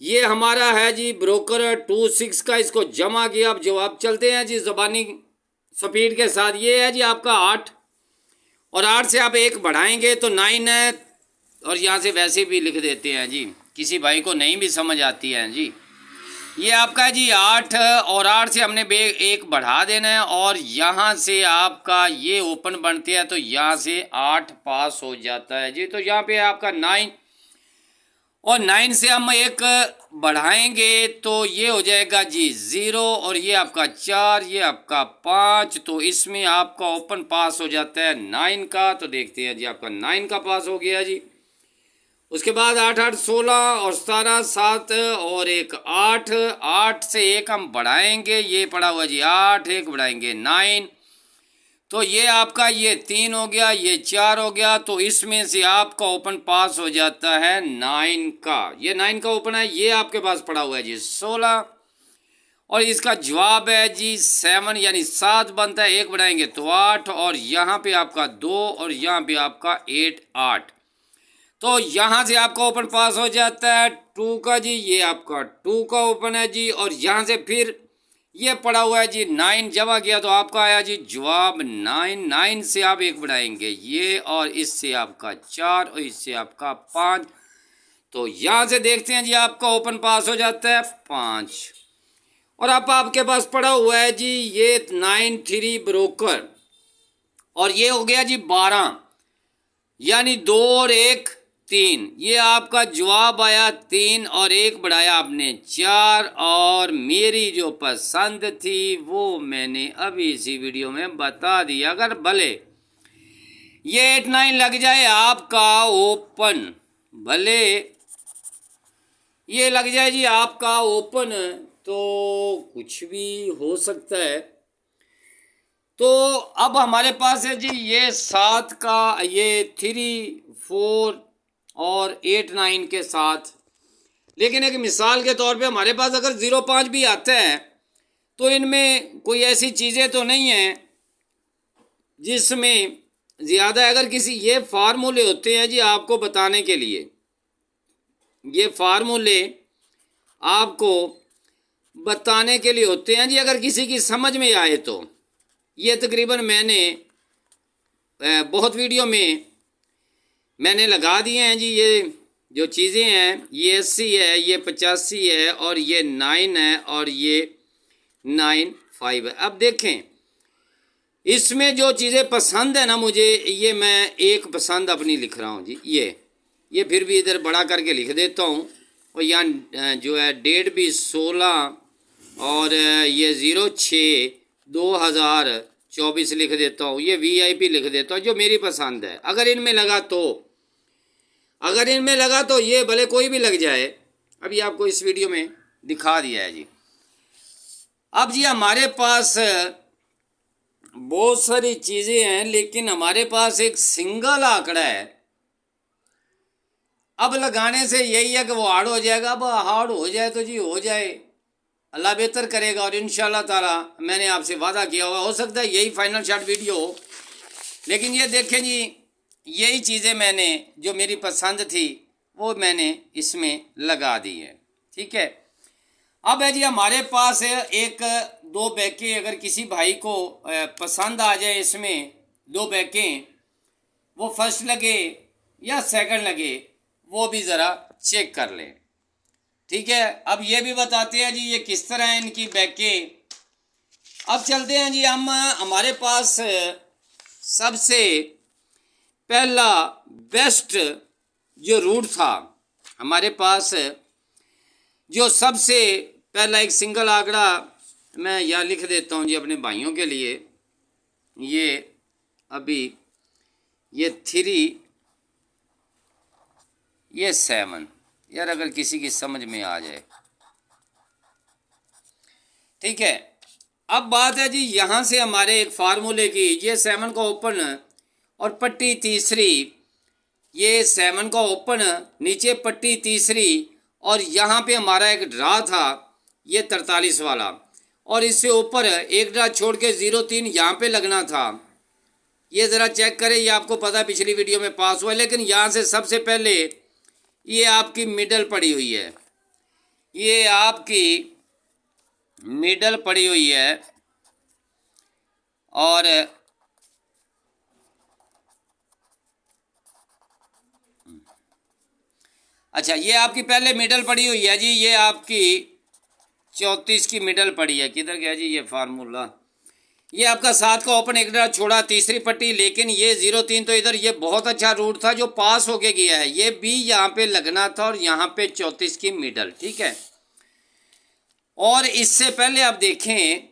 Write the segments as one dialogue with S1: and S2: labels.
S1: ये हमारा है जी ब्रोकर 26 का, इसको जमा किया। अब जवाब चलते हैं जी ज़बानी स्पीड के साथ। ये है जी आपका 8, और 8 से आप 1 बढ़ाएंगे तो 9 है, और यहाँ से वैसे भी लिख देते हैं जी, किसी भाई को नहीं भी समझ आती है जी। ये आपका है जी 8, और 8 से हमने 1 बढ़ा देना है, और यहाँ से आपका ये ओपन बनते हैं तो यहाँ से 8 पास हो जाता है जी। तो यहाँ पे आपका 9, और 9 से हम 1 बढ़ाएंगे तो ये हो जाएगा जी 0, और ये आपका 4, ये आपका 5। तो इसमें आपका ओपन पास हो जाता है 9 का। तो देखते हैं जी आपका 9 का पास हो गया जी। उसके बाद 8 8 16 और 17 7 और 1 8, 8 से 1 हम बढ़ाएंगे, ये पड़ा हुआ जी 8, 1 बढ़ाएंगे 9। तो ये आपका ये 3 हो गया, ये 4 हो गया। तो इसमें से आपका ओपन पास हो जाता है 9 का। ये 9 का ओपन है, ये आपके पास पड़ा हुआ है जी 16, और इसका जवाब है जी 7, यानी 7 बनता है। 1 बढ़ाएंगे तो 8, और यहाँ पे आपका 2, और यहाँ पे आपका 8 8। तो यहाँ से आपका ओपन पास हो जाता है 2 का जी, ये आपका 2 का ओपन है जी। और यहाँ से फिर ये पड़ा हुआ है जी 9, जमा किया तो आपका आया जी जवाब 9। 9 से आप 1 बढ़ाएंगे ये, और इससे आपका 4, और इससे आपका 5। तो यहाँ से देखते हैं जी आपका ओपन पास हो जाता है 5। और अब आपके पास पड़ा हुआ है जी ये 9 3 ब्रोकर, और ये हो गया जी 12, यानी 2 और 1 3। ये आपका जवाब आया 3, और 1 बढ़ाया आपने 4। और मेरी जो पसंद थी वो मैंने अभी इसी वीडियो में बता दी। अगर भले ये 8 9 लग जाए आपका ओपन, भले ये लग जाए जी आपका ओपन, तो कुछ भी हो सकता है। तो अब हमारे पास है जी ये 7 का, ये 3 4 और 8 9 के साथ। लेकिन एक मिसाल के तौर पे हमारे पास अगर 0 5 भी आता है तो इनमें कोई ऐसी चीज़ें तो नहीं हैं जिसमें ज़्यादा, अगर किसी, ये फार्मूले होते हैं जी आपको बताने के लिए, ये फार्मूले आपको बताने के लिए होते हैं जी, अगर किसी की समझ में आए तो। ये तकरीबन मैंने बहुत वीडियो में मैंने लगा दिए हैं जी। ये जो चीज़ें हैं, ये 80 है, ये 85 है, और ये 9 है, और ये 9 5 है। अब देखें इसमें जो चीज़ें पसंद है ना मुझे, ये मैं एक पसंद अपनी लिख रहा हूँ जी। ये फिर भी इधर बड़ा करके लिख देता हूँ, और यहाँ जो है डेट भी 16, और ये 06/2024 लिख देता हूँ। ये VIP लिख देता हूँ, जो मेरी पसंद है। अगर इनमें लगा तो ये भले कोई भी लग जाए, अभी आपको इस वीडियो में दिखा दिया है जी। अब जी हमारे पास बहुत सारी चीज़ें हैं, लेकिन हमारे पास एक सिंगल आंकड़ा है। अब लगाने से यही है कि वो हार्ड हो जाएगा। अब हार्ड हो जाए तो जी हो जाए, अल्लाह बेहतर करेगा। और इंशाल्लाह ताला मैंने आपसे वादा किया हुआ, हो सकता है यही फाइनल शॉट वीडियो हो। लेकिन ये देखें जी, यही चीज़ें मैंने जो मेरी पसंद थी वो मैंने इसमें लगा दी है। ठीक है। अब है जी हमारे पास एक 2 बैकें, अगर किसी भाई को पसंद आ जाए इसमें 2 बैकें, वो फर्स्ट लगे या सेकंड लगे, वो भी ज़रा चेक कर लें। ठीक है। अब ये भी बताते हैं जी ये किस तरह है इनकी बैकें। अब चलते हैं जी हम, हमारे पास सबसे पहला बेस्ट जो रूट था, हमारे पास जो सबसे पहला एक सिंगल आंकड़ा मैं यहाँ लिख देता हूँ जी अपने भाइयों के लिए। ये अभी ये 3, ये 7, यार अगर किसी की समझ में आ जाए। ठीक है। अब बात है जी यहाँ से हमारे एक फार्मूले की, ये 7 का ओपन और पट्टी तीसरी, ये 7 का ओपन, नीचे पट्टी तीसरी, और यहाँ पे हमारा एक ड्रा था ये 43 वाला, और इससे ऊपर एक ड्रा छोड़ के 0 3 यहाँ पे लगना था। ये ज़रा चेक करें, ये आपको पता है पिछली वीडियो में पास हुआ है। लेकिन यहाँ से सबसे पहले ये आपकी मिडल पड़ी हुई है, ये आपकी मिडल पड़ी हुई है और अच्छा, ये आपकी पहले मिडल पड़ी हुई है जी, ये आपकी 34 की मिडल पड़ी है। किधर गया जी ये फार्मूला? ये आपका 7 का ओपन एक ड्रा छोड़ा, तीसरी पट्टी, लेकिन ये 0-3 तो इधर ये बहुत अच्छा रूट था जो पास होके गया है। ये बी यहाँ पे लगना था और यहाँ पे 34 की मिडल, ठीक है। और इससे पहले आप देखें,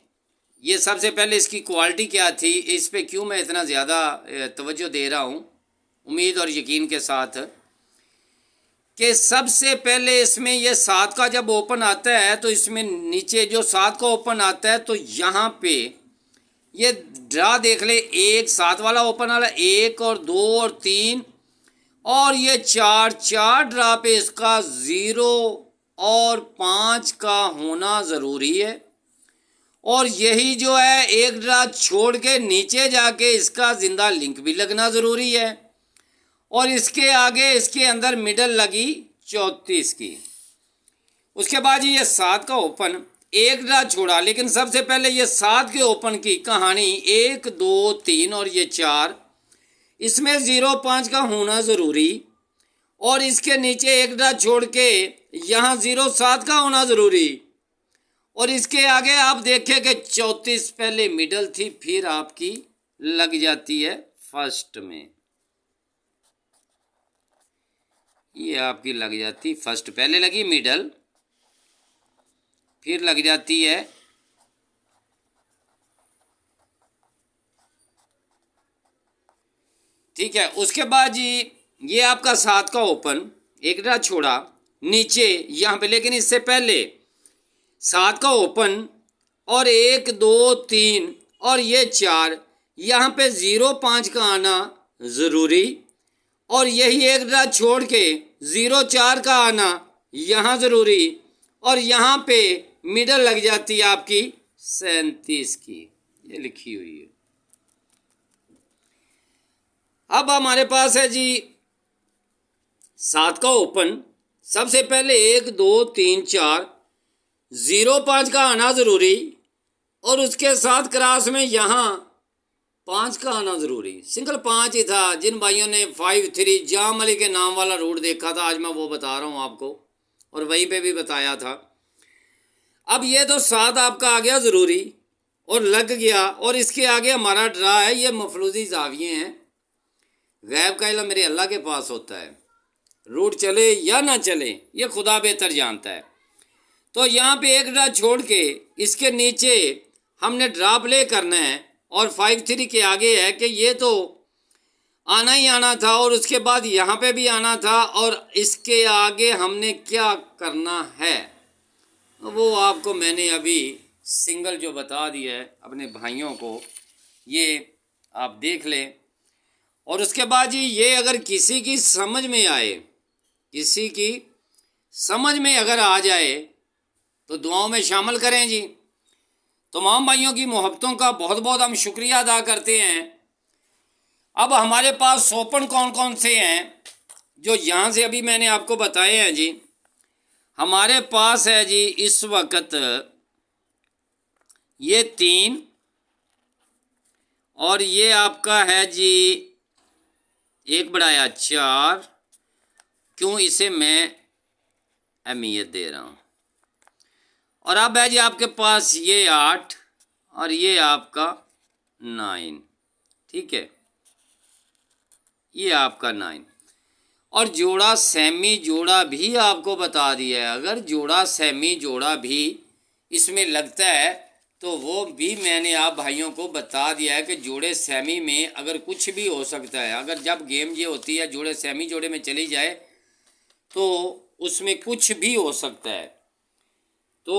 S1: ये सबसे पहले इसकी क्वालिटी क्या थी, इस पे क्यों मैं इतना ज़्यादा तवज्जो दे रहा हूँ उम्मीद और यकीन के साथ, कि सबसे पहले इसमें ये 7 का जब ओपन आता है तो इसमें नीचे जो 7 का ओपन आता है तो यहाँ पे ये ड्रा देख ले, 1 7 वाला ओपन वाला, 1 और 2 और 3 और ये 4 ड्रा पे इसका 0 और 5 का होना ज़रूरी है। और यही जो है एक ड्रा छोड़ के नीचे जाके इसका जिंदा लिंक भी लगना ज़रूरी है। और इसके आगे इसके अंदर मिडल लगी 34 की। उसके बाद ये 7 का ओपन एक ड्रा छोड़ा, लेकिन सबसे पहले ये 7 के ओपन की कहानी 1 2 3 और ये 4, इसमें 0 5 का होना ज़रूरी। और इसके नीचे एक ड्रा छोड़ के यहाँ 0 7 का होना ज़रूरी। और इसके आगे आप देखें कि 34 पहले मिडल थी, फिर आपकी लग जाती है फर्स्ट में। ये आपकी लग जाती फर्स्ट, पहले लगी मिडल, फिर लग जाती है ठीक है। उसके बाद जी ये आपका 7 का ओपन एक ड्रा छोड़ा नीचे यहाँ पे, लेकिन इससे पहले 7 का ओपन और 1 2 3 और ये 4, यहाँ पे 0 5 का आना ज़रूरी। और यही एक ड्रा छोड़ के 0 4 का आना यहाँ ज़रूरी। और यहाँ पे मिडल लग जाती है आपकी 37 की, ये लिखी हुई है। अब हमारे पास है जी 7 का ओपन, सबसे पहले 1 2 3 4, 0 5 का आना ज़रूरी और उसके साथ क्रॉस में यहाँ 5 का आना ज़रूरी। सिंगल 5 ही था। जिन भाइयों ने 5-3 जाम अली के नाम वाला रूट देखा था, आज मैं वो बता रहा हूँ आपको, और वहीं पे भी बताया था। अब ये तो 7 आपका आ गया ज़रूरी और लग गया। और इसके आगे हमारा ड्रा है, ये मफलूजी जाविये हैं। गैब का इल्म मेरे अल्लाह के पास होता है, रूट चले या ना चले ये खुदा बेहतर जानता है। तो यहाँ पे एक ड्रा छोड़ के इसके नीचे हमने ड्रा प्ले करना है और 5-3 के आगे है कि ये तो आना ही आना था और उसके बाद यहाँ पे भी आना था। और इसके आगे हमने क्या करना है वो आपको मैंने अभी सिंगल जो बता दिया है अपने भाइयों को, ये आप देख लें। और उसके बाद जी ये अगर किसी की समझ में आए, किसी की समझ में अगर आ जाए तो दुआओं में शामिल करें जी। तमाम भाइयों की मोहब्बतों का बहुत बहुत हम शुक्रिया अदा करते हैं। अब हमारे पास ओपन कौन कौन से हैं जो यहाँ से अभी मैंने आपको बताए हैं जी। हमारे पास है जी इस वक्त ये 3 और ये आपका है जी 1 बढ़ाया 4, क्यों इसे मैं अहमियत दे रहा हूँ। और अब है जी आपके पास ये 8 और ये आपका 9, ठीक है, ये आपका 9। और जोड़ा सेमी जोड़ा भी आपको बता दिया है। अगर जोड़ा सेमी जोड़ा भी इसमें लगता है तो वो भी मैंने आप भाइयों को बता दिया है कि जोड़े सेमी में अगर कुछ भी हो सकता है। अगर जब गेम ये होती है जोड़े सेमी जोड़े में चली जाए तो उसमें कुछ भी हो सकता है। तो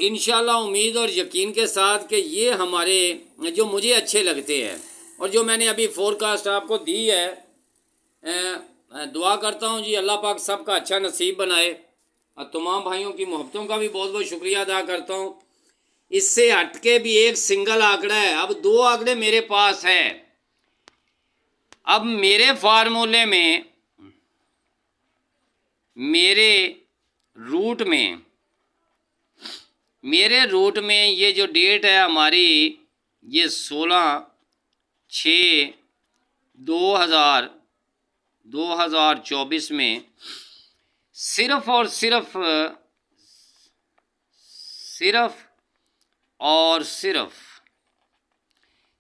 S1: इंशाल्लाह उम्मीद और यकीन के साथ कि ये हमारे जो मुझे अच्छे लगते हैं और जो मैंने अभी फोरकास्ट आपको दी है, दुआ करता हूँ जी अल्लाह पाक सबका अच्छा नसीब बनाए। और तमाम भाइयों की मोहब्बतों का भी बहुत बहुत शुक्रिया अदा करता हूँ। इससे हटके भी एक सिंगल आंकड़ा है। अब 2 आंकड़े मेरे पास हैं। अब मेरे फार्मूले में, मेरे रूट में मेरे रूट में ये जो डेट है हमारी, ये 16/6/2024 में सिर्फ और सिर्फ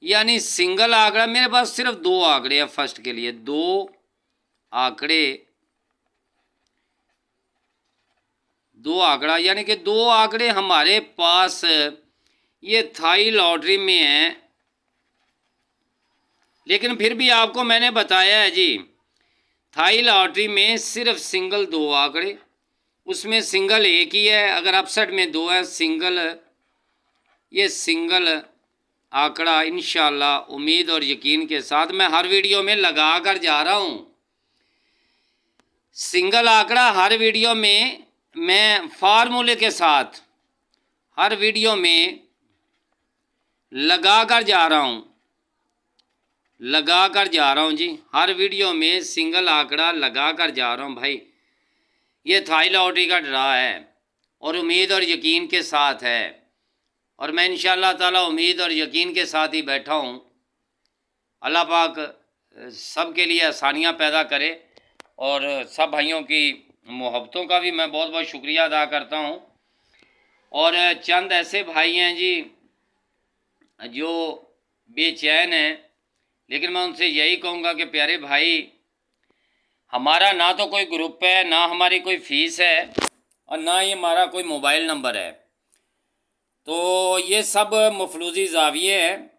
S1: यानी सिंगल आंकड़ा, मेरे पास सिर्फ 2 आंकड़े हैं फर्स्ट के लिए, 2 आंकड़ा यानी कि 2 आंकड़े हमारे पास ये थाई लॉटरी में हैं। लेकिन फिर भी आपको मैंने बताया है जी, थाई लॉटरी में सिर्फ सिंगल 2 आंकड़े, उसमें सिंगल एक ही है। अगर अपसेट में 2 है सिंगल, ये सिंगल आंकड़ा इंशाल्लाह उम्मीद और यकीन के साथ मैं हर वीडियो में लगा कर जा रहा हूँ। सिंगल आंकड़ा हर वीडियो में मैं फार्मूले के साथ हर वीडियो में लगा कर जा रहा हूँ, जी। हर वीडियो में सिंगल आंकड़ा लगा कर जा रहा हूँ भाई। ये थाई लॉटरी का ड्रा है और उम्मीद और यकीन के साथ है, और मैं इंशाअल्लाह ताला उम्मीद और यकीन के साथ ही बैठा हूँ। अल्लाह पाक सब के लिए आसानियाँ पैदा करे, और सब भाइयों की मोहब्बतों का भी मैं बहुत बहुत शुक्रिया अदा करता हूँ। और चंद ऐसे भाई हैं जी जो बेचैन हैं, लेकिन मैं उनसे यही कहूँगा कि प्यारे भाई, हमारा ना तो कोई ग्रुप है, ना हमारी कोई फ़ीस है, और ना ही हमारा कोई मोबाइल नंबर है। तो ये सब मफलूजी ज़ाविये हैं,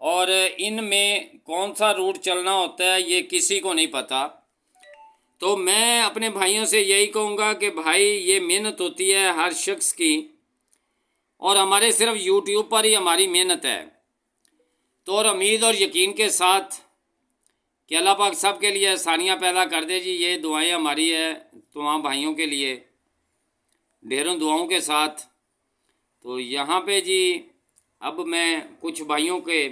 S1: और इनमें कौन सा रूट चलना होता है ये किसी को नहीं पता। तो मैं अपने भाइयों से यही कहूँगा कि भाई ये मेहनत होती है हर शख्स की, और हमारे सिर्फ यूट्यूब पर ही हमारी मेहनत है। तो और उम्मीद और यकीन के साथ कि अल्लाह पाक सब के लिए आसानियाँ पैदा कर दे जी, ये दुआएं हमारी है तमाम भाइयों के लिए, ढेरों दुआओं के साथ। तो यहाँ पे जी अब मैं कुछ भाइयों के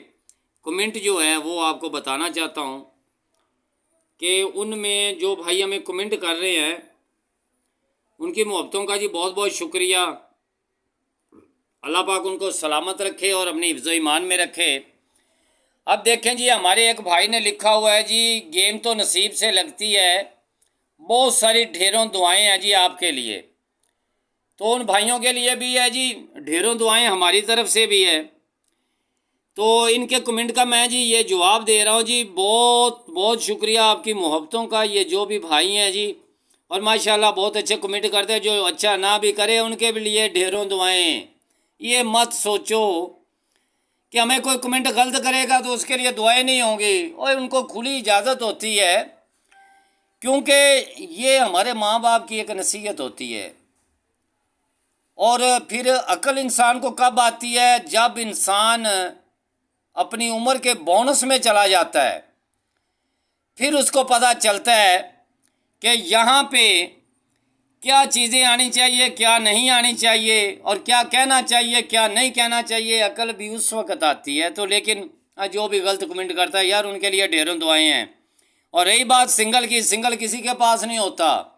S1: कमेंट जो है वो आपको बताना चाहता हूँ कि उनमें जो भाई हमें कमेंट कर रहे हैं उनकी मोहब्बतों का जी बहुत बहुत शुक्रिया। अल्लाह पाक उनको सलामत रखे और अपनी हिफ्ज़ ईमान में रखे। अब देखें जी, हमारे एक भाई ने लिखा हुआ है जी, गेम तो नसीब से लगती है, बहुत सारी ढेरों दुआएं हैं जी आपके लिए। तो उन भाइयों के लिए भी है जी, ढेरों दुआएं हमारी तरफ से भी है। तो इनके कमेंट का मैं जी ये जवाब दे रहा हूँ जी, बहुत बहुत शुक्रिया आपकी मोहब्बतों का। ये जो भी भाई हैं जी, और माशाल्लाह बहुत अच्छे कमेंट करते हैं, जो अच्छा ना भी करे उनके भी लिए ढेरों दुआएं। ये मत सोचो कि हमें कोई कमेंट गलत करेगा तो उसके लिए दुआएं नहीं होंगी, और उनको खुली इजाज़त होती है, क्योंकि ये हमारे माँ बाप की एक नसीहत होती है। और फिर अक्ल इंसान को कब आती है? जब इंसान अपनी उम्र के बोनस में चला जाता है, फिर उसको पता चलता है कि यहाँ पे क्या चीज़ें आनी चाहिए, क्या नहीं आनी चाहिए, और क्या कहना चाहिए, क्या नहीं कहना चाहिए। अकल भी उस वक्त आती है। तो लेकिन जो भी गलत कमेंट करता है यार, उनके लिए ढेरों दुआएं हैं। और रही बात सिंगल की, सिंगल किसी के पास नहीं होता।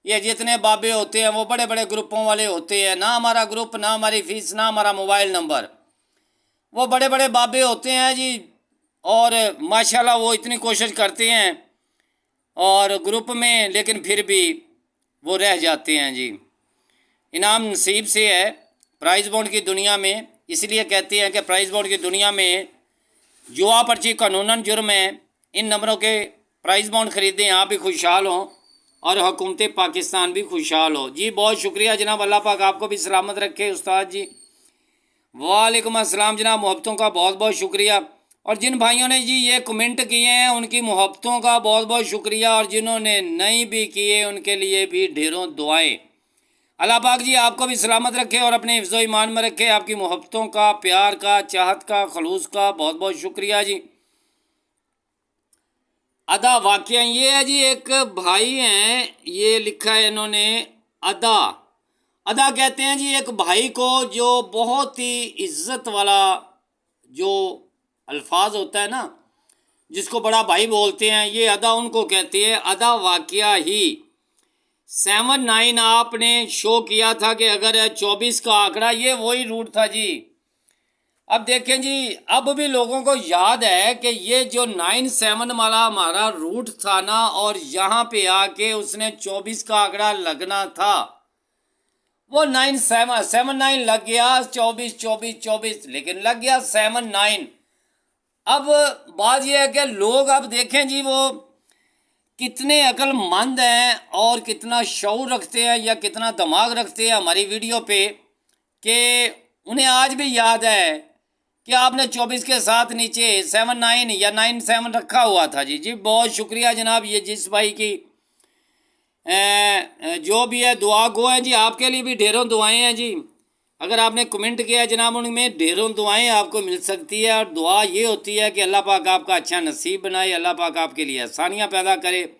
S1: ये जितने बाबे होते हैं वो बड़े बड़े ग्रुपों वाले होते हैं, ना हमारा ग्रुप, ना हमारी फीस, ना हमारा मोबाइल नंबर। वो बड़े बड़े बाबे होते हैं जी, और माशाल्लाह वो इतनी कोशिश करते हैं और ग्रुप में, लेकिन फिर भी वो रह जाते हैं जी। इनाम नसीब से है। प्राइज़ बॉन्ड की दुनिया में इसलिए कहते हैं कि प्राइज़ बॉन्ड की दुनिया में जुआ पर्ची कानूनन जुर्म है। इन नंबरों के प्राइज़ बॉन्ड ख़रीदें, आप भी खुशहाल हों और हुकूमत पाकिस्तान भी खुशहाल हो। जी बहुत शुक्रिया जनाब, अल्लाह पाक आपको भी सलामत रखे उस्ताद जी। वालेकुम अस्सलाम जनाब, मोहब्बतों का बहुत बहुत शुक्रिया। और जिन भाइयों ने जी ये कमेंट किए हैं उनकी मोहब्बतों का बहुत बहुत शुक्रिया, और जिन्होंने नहीं भी किए उनके लिए भी ढेरों दुआएं। अल्लाह पाक जी आपको भी सलामत रखे और अपने हिफ्ज़ ईमान में रखे। आपकी मोहब्बतों का, प्यार का, चाहत का, खलूस का बहुत बहुत शुक्रिया जी। अदा वाक़या ये है जी, एक भाई हैं, ये लिखा है इन्होंने, अदा कहते हैं जी एक भाई को जो बहुत ही इज्जत वाला जो अल्फाज होता है ना, जिसको बड़ा भाई बोलते हैं, ये अदा उनको कहते हैं। अदा वाक़या ही 79 आपने शो किया था कि अगर 24 का आंकड़ा, ये वही रूट था जी। अब देखें जी, अब भी लोगों को याद है कि ये जो 97 वाला हमारा रूट था ना, और यहाँ पे आके उसने 24 का आंकड़ा लगना था, वो 79 लग गया, 24, लेकिन लग गया 79। अब बात यह है कि लोग अब देखें जी, वो कितने अक्लमंद हैं और कितना शऊर रखते हैं या कितना दिमाग रखते हैं हमारी वीडियो पे, कि उन्हें आज भी याद है कि आपने 24 के साथ नीचे 79 या 97 रखा हुआ था जी। जी बहुत शुक्रिया जनाब, ये जिस भाई की जो भी है दुआ गो है जी, आपके लिए भी ढेरों दुआएं हैं जी। अगर आपने कमेंट किया है जनाब, उनमें ढेरों दुआएं आपको मिल सकती है, और दुआ ये होती है कि अल्लाह पाक आपका अच्छा नसीब बनाए, अल्लाह पाक आपके लिए आसानियाँ पैदा करे,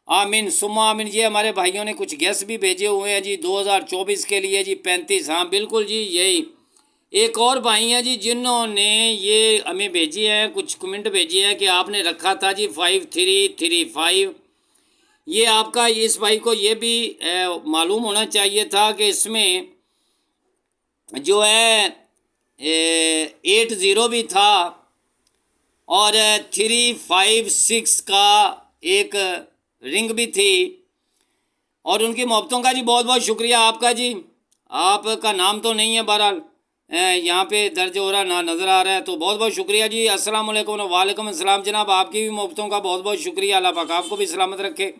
S1: आमीन सुम्मा आमीन। ये हमारे भाइयों ने कुछ गेस भी भेजे हुए हैं जी 2024 के लिए जी 35। हाँ बिल्कुल जी, यही एक और भाई हैं जी जिन्होंने ये हमें भेजी है, कुछ कमेंट भेजी है कि आपने रखा था जी 5335। ये आपका, इस भाई को ये भी मालूम होना चाहिए था कि इसमें जो है 80 भी था और 356 का एक रिंग भी थी। और उनकी मोहब्बतों का जी बहुत बहुत शुक्रिया आपका जी। आपका नाम तो नहीं है, बहरहाल यहाँ पे दर्ज हो रहा ना नज़र आ रहा है, तो बहुत बहुत शुक्रिया जी। अस्सलाम वालेकुम। वालेकुम अस्सलाम जनाब, आपकी भी मोहब्बतों का बहुत बहुत शुक्रिया, अल्लाह पाक आपको भी सलामत रखे।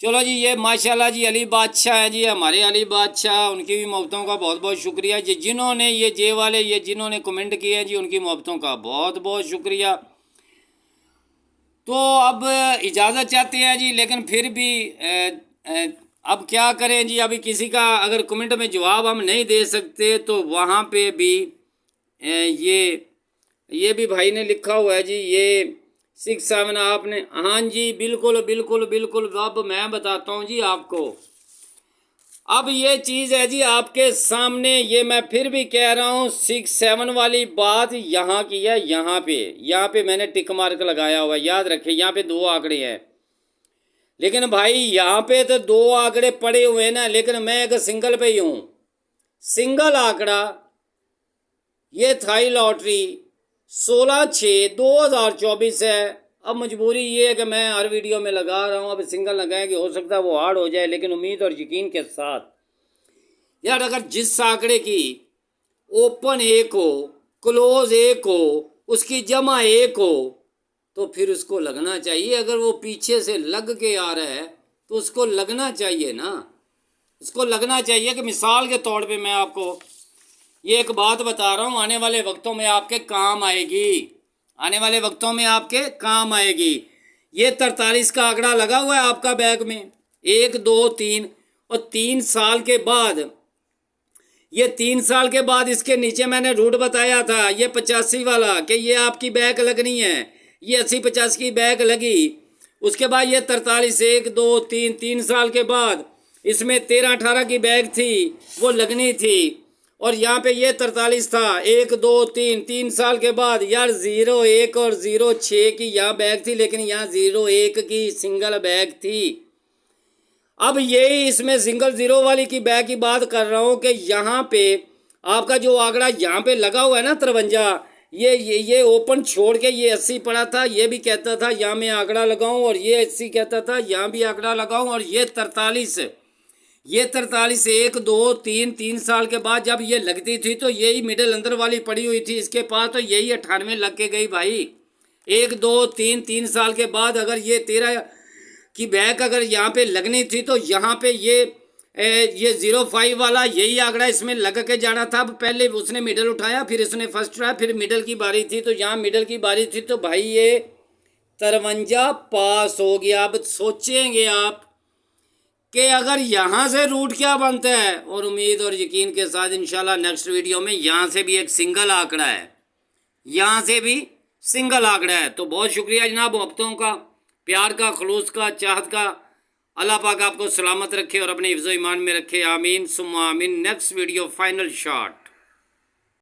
S1: चलो जी, ये माशाल्लाह जी अली बादशाह है जी, हमारे अली बादशाह, उनकी भी मोहब्बतों का बहुत बहुत शुक्रिया जी। जिन्होंने ये जे वाले ये जिन्होंने कमेंट किए हैं जी, उनकी मोहब्बतों का बहुत बहुत शुक्रिया। तो अब इजाज़त चाहते हैं जी, लेकिन फिर भी अब क्या करें जी, अभी किसी का अगर कमेंट में जवाब हम नहीं दे सकते तो वहाँ पे भी ये भी भाई ने लिखा हुआ है जी, ये 67 आपने, हाँ जी बिल्कुल बिल्कुल बिल्कुल। अब मैं बताता हूँ जी आपको, अब ये चीज़ है जी आपके सामने, ये मैं फिर भी कह रहा हूँ 67 वाली बात यहाँ की है। यहाँ पे मैंने टिक मार्क लगाया हुआ, याद रखिए यहाँ पे 2 आंकड़े हैं, लेकिन भाई यहाँ पे तो 2 आंकड़े पड़े हुए ना, लेकिन मैं एक सिंगल पे ही हूँ। सिंगल आंकड़ा ये थाई लॉटरी 16/6/2024 है। अब मजबूरी ये है कि मैं हर वीडियो में लगा रहा हूँ, अब सिंगल लगाएं कि हो सकता है वो हार्ड हो जाए, लेकिन उम्मीद और यकीन के साथ यार, अगर जिस आंकड़े की ओपन 1 हो, क्लोज 1 हो, उसकी जमा 1 हो, तो फिर उसको लगना चाहिए। अगर वो पीछे से लग के आ रहा है तो उसको लगना चाहिए ना, उसको लगना चाहिए। कि मिसाल के तौर पे मैं आपको ये एक बात बता रहा हूँ, आने वाले वक्तों में आपके काम आएगी, आने वाले वक्तों में आपके काम आएगी। ये 43 का आंकड़ा लगा हुआ है आपका बैग में, 1 2 3, और 3 साल के बाद, ये 3 साल के बाद इसके नीचे मैंने रूट बताया था ये 85 वाला, कि ये आपकी बैग लगनी है। ये 80-50 की बैग लगी, उसके बाद ये 43 1 2 3 साल के बाद इसमें 13-18 की बैग थी, वो लगनी थी। और यहाँ पे ये 43 था, 1 2 3 साल के बाद यार 01 और 06 की यहाँ बैग थी, लेकिन यहाँ 01 की सिंगल बैग थी। अब यही इसमें सिंगल 0 वाली की बैग की बात कर रहा हूँ कि यहाँ पे आपका जो आंकड़ा यहाँ पे लगा हुआ है ना 53, ये ओपन छोड़ के ये 80 पड़ा था, ये भी कहता था यहाँ मैं आंकड़ा लगाऊं, और ये 80 कहता था यहाँ भी आंकड़ा लगाऊं, और ये 43 1 2 3 साल के बाद जब ये लगती थी तो यही मिडिल अंदर वाली पड़ी हुई थी इसके पास, तो यही 98 लग के गई भाई। 1 2 3 साल के बाद अगर ये 13 की बैग अगर यहाँ पे लगनी थी तो यहाँ पे ये 05 वाला यही आंकड़ा इसमें लग के जाना था। पहले उसने मिडल उठाया, फिर इसने फर्स्ट उठाया, फिर मिडल की बारी थी, तो यहाँ मिडल की बारी थी, तो भाई ये 53 पास हो गया। अब सोचेंगे आप कि अगर यहाँ से रूट क्या बनता है, और उम्मीद और यकीन के साथ इंशाल्लाह नेक्स्ट वीडियो में यहाँ से भी एक सिंगल आंकड़ा है, यहाँ से भी सिंगल आंकड़ा है। तो बहुत शुक्रिया जनाब, मोहब्बतों का, प्यार का, खलूस का, चाहत का। अल्लाह पाक आपको सलामत रखे और अपने हिफ्ज़ ईमान में रखे, आमीन सुम्मा आमीन। Next video final shot.